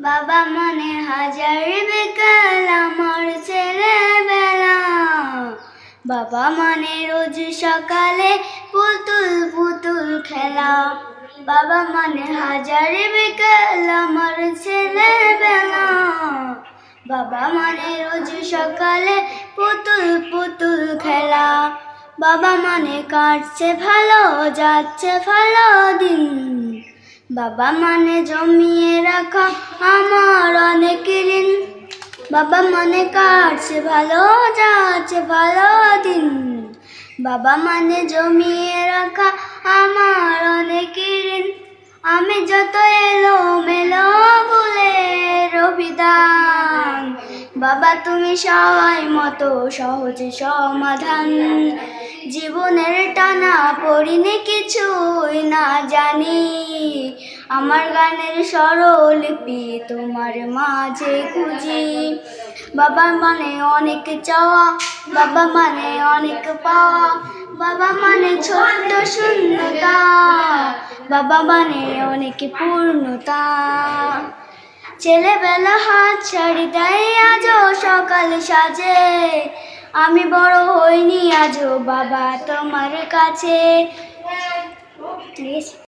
বাবা মানে হাজার বিকেল আমার ছেলেবেলা। বাবা মানে রোজ সকালে পুতুল পুতুল খেলা। বাবা মানে হাজার বিকেল আমার ছেলেবেলা। বাবা মানে রোজ সকালে পুতুল পুতুল খেলা। বাবা মানে কাটছে ভালো যাচ্ছে ভালো দিন। বাবা মানে জমিয়ে রাখা আমার অনেক ঋণ। বাবা মানে কাটছে ভালো যাচ্ছে ভালো দিন। বাবা মানে জমিয়ে রাখা আমার অনেক ঋণ। আমি যত এলোমেলো ভুলের অভিধান, বাবা তুমি সবাই মতো সহজ সমাধান। জীবনের টানা পড়িনি কিছুই না জানি, আমার গানের স্বরলিপি তোমার মাঝে খুঁজি। বাবা মানে অনেক চাওয়া, বাবা মানে অনেক পাওয়া। বাবা মানে ছোট্ট শূন্যতা, বাবা মানে অনেক পূর্ণতা। ছেলেবেলা হাত ছাড়ি দেয় আজও সকাল সাজে, আমি বড় হইনি আজও বাবা তোমার কাছে।